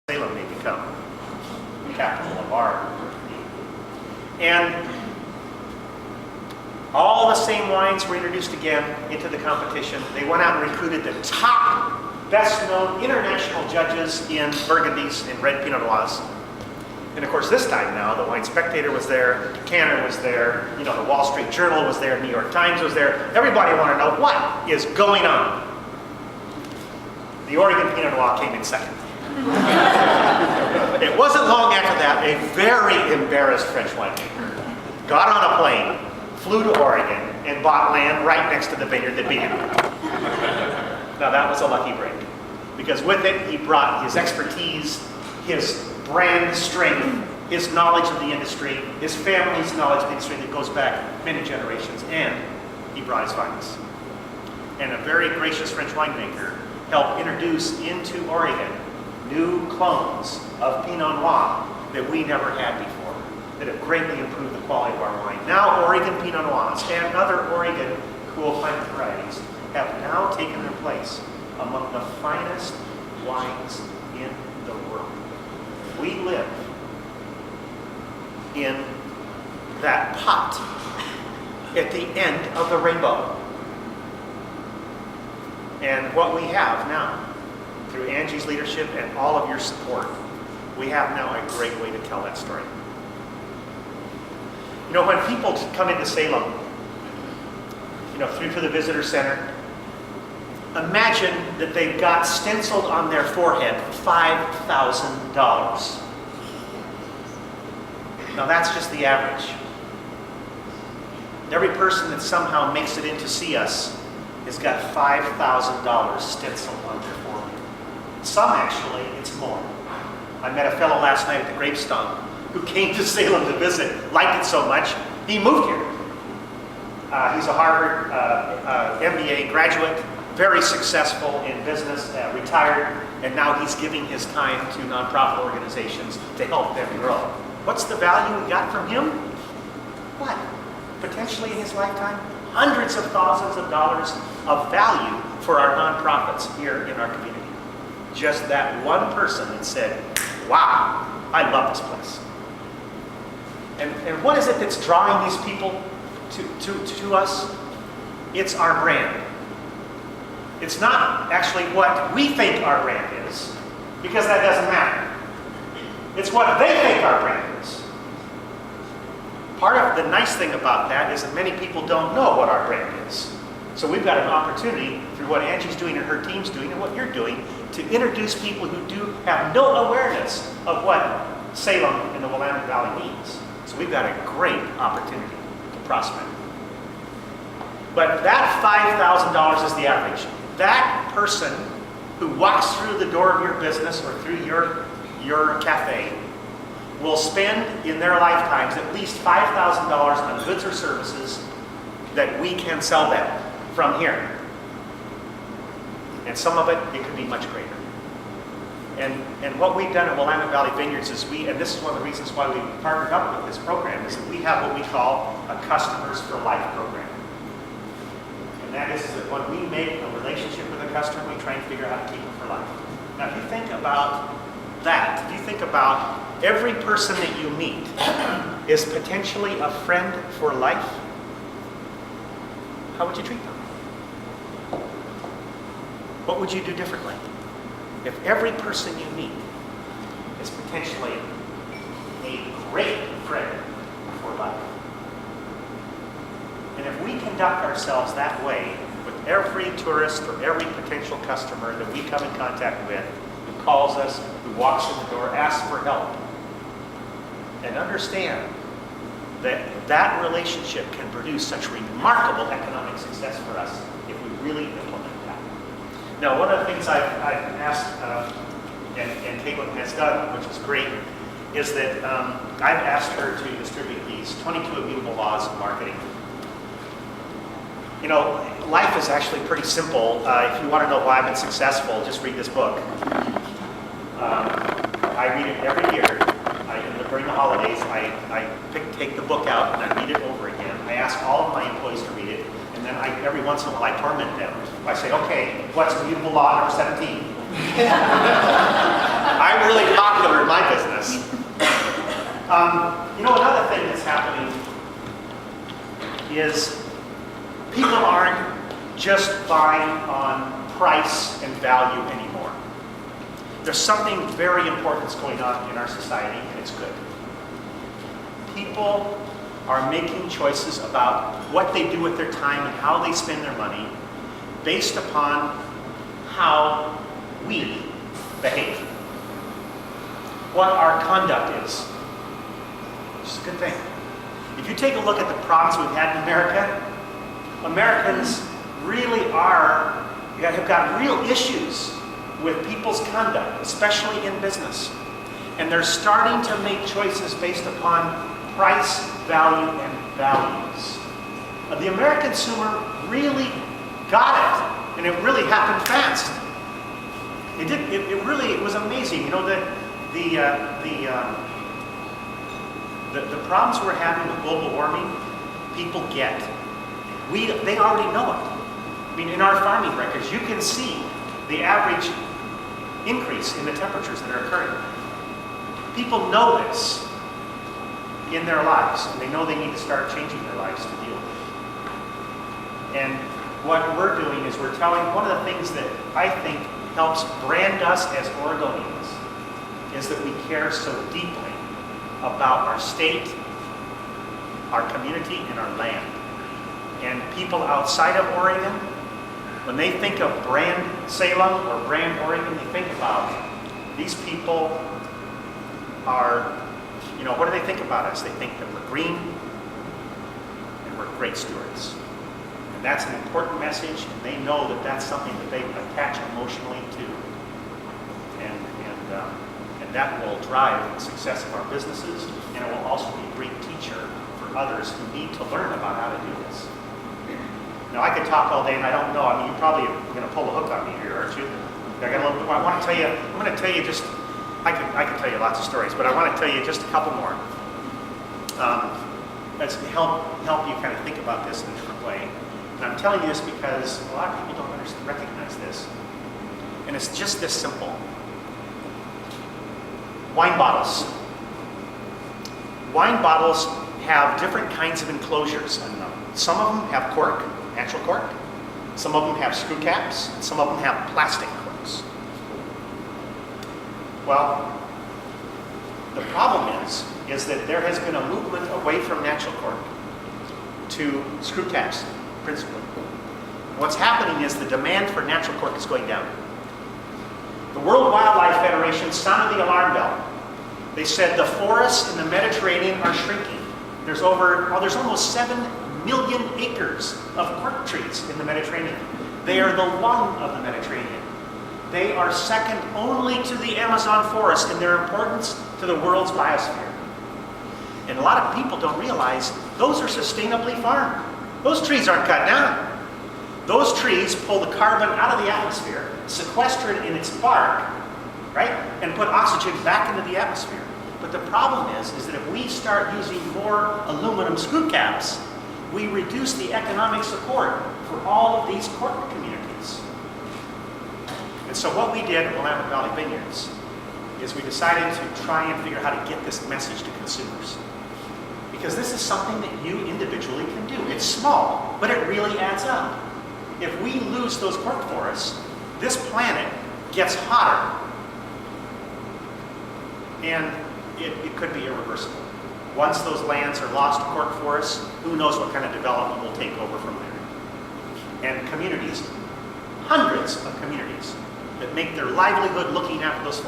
Salem may become the capital of our and all the same wines were introduced again into the competition. They went out and recruited the top, best-known international judges in Burgundies and red Pinot Noirs. And of course, this time now, the Wine Spectator was there, the Decanter was there, the Wall Street Journal was there, New York Times was there. Everybody wanted to know what is going on. The Oregon Pinot Noir came in second. It wasn't long after that, a very embarrassed French winemaker got on a plane, flew to Oregon, and bought land right next to the vineyard that beat him. Now that was a lucky break, because with it he brought his expertise, his brand strength, his knowledge of the industry, his family's knowledge of the industry that goes back many generations, and he brought his vines. And a very gracious French winemaker helped introduce into Oregon new clones of Pinot Noir that we never had before, that have greatly improved the quality of our wine. Now Oregon Pinot Noirs and other Oregon cool climate varieties have now taken their place among the finest wines in the world. We live in that pot at the end of the rainbow. And what we have now, through Angie's leadership and all of your support, we have now a great way to tell that story. When people come into Salem, through the visitor center, imagine that they've got stenciled on their forehead $5,000. Now that's just the average. Every person that somehow makes it in to see us has got $5,000 stenciled on their forehead. Some actually, it's more. I met a fellow last night at the Gravestone who came to Salem to visit, liked it so much, he moved here. He's a Harvard MBA graduate, very successful in business, retired, and now he's giving his time to nonprofit organizations to help them grow. What's the value we got from him? What? Potentially in his lifetime, hundreds of thousands of dollars of value for our nonprofits here in our community. Just that one person that said, wow, I love this place. And what is it that's drawing these people to us? It's our brand. It's not actually what we think our brand is, because that doesn't matter. It's what they think our brand is. Part of the nice thing about that is that many people don't know what our brand is. So we've got an opportunity through what Angie's doing and her team's doing and what you're doing to introduce people who do have no awareness of what Salem and the Willamette Valley means. So we've got a great opportunity to prospect. But that $5,000 is the average. That person who walks through the door of your business or through your cafe will spend in their lifetimes at least $5,000 on goods or services that we can sell them from here. And some of it could be much greater. And what we've done at Willamette Valley Vineyards is and this is one of the reasons why we partnered up with this program, is that we have what we call a Customers for Life program. And that is that when we make a relationship with a customer, we try and figure out how to keep them for life. Now if you think about that, if you think about every person that you meet is potentially a friend for life, how would you treat them? What would you do differently? If every person you meet is potentially a great friend for life. And if we conduct ourselves that way with every tourist or every potential customer that we come in contact with, who calls us, who walks in the door, asks for help, and understand that that relationship can produce such remarkable economic success for us if we really implement that. Now, one of the things I've asked, and Caitlin has done, which is great, is that I've asked her to distribute these 22 immutable laws of marketing. Life is actually pretty simple. If you want to know why I've been successful, just read this book. I read it every year. During the holidays, I take the book out and I read it over again. I ask all of my employees to read it, and then every once in a while I torment them. I say, okay, what's immutable law number 17? I'm really popular in my business. You know, another thing that's happening is people aren't just buying on price and value anymore. There's something very important that's going on in our society, and it's good. People are making choices about what they do with their time and how they spend their money based upon how we behave. What our conduct is. Which is a good thing. If you take a look at the problems we've had in America, Americans really have got real issues with people's conduct, especially in business. And they're starting to make choices based upon price, value, and values. The American consumer really got it, and it really happened fast. It was amazing. You know, the problems we're having with global warming, people get. They already know it. I mean, in our farming records, you can see the average increase in the temperatures that are occurring. People know this in their lives, and they know they need to start changing their lives to deal with it. And what we're doing is we're telling, one of the things that I think helps brand us as Oregonians is that we care so deeply about our state, our community, and our land. And people outside of Oregon, when they think of brand Salem or brand Oregon, they think about these people are, you know, what do they think about us? They think that we're green and we're great stewards. And that's an important message, and they know that that's something that they attach emotionally to. And that will drive the success of our businesses, and it will also be a great teacher for others who need to learn about how to do this. Now, I could talk all day, and I don't know. I mean, you probably are going to pull a hook on me here, aren't you? I got a little bit more. I want to tell you. I'm going to tell you just. I could tell you lots of stories, but I want to tell you just a couple more. That's to help you kind of think about this in a different way. And I'm telling you this because a lot of people don't recognize this, and it's just this simple. Wine bottles. Wine bottles have different kinds of enclosures in them. Some of them have cork, natural cork. Some of them have screw caps. And some of them have plastic corks. Well, the problem is that there has been a movement away from natural cork to screw caps, principally. What's happening is the demand for natural cork is going down. The World Wildlife Federation sounded the alarm bell. They said the forests in the Mediterranean are shrinking. There's almost 7 million acres of cork trees in the Mediterranean. They are the lung of the Mediterranean. They are second only to the Amazon forest in their importance to the world's biosphere. And a lot of people don't realize those are sustainably farmed. Those trees aren't cut down. Those trees pull the carbon out of the atmosphere, sequester it in its bark, right, and put oxygen back into the atmosphere. But the problem is that if we start using more aluminum screw caps, we reduce the economic support for all of these cork communities. And so what we did at Willamette Valley Vineyards is we decided to try and figure out how to get this message to consumers. Because this is something that you individually can do. It's small, but it really adds up. If we lose those cork forests, this planet gets hotter. And it could be irreversible. Once those lands are lost to cork forests, who knows what kind of development will take over from there. And communities, hundreds of communities, that make their livelihood looking after those forests.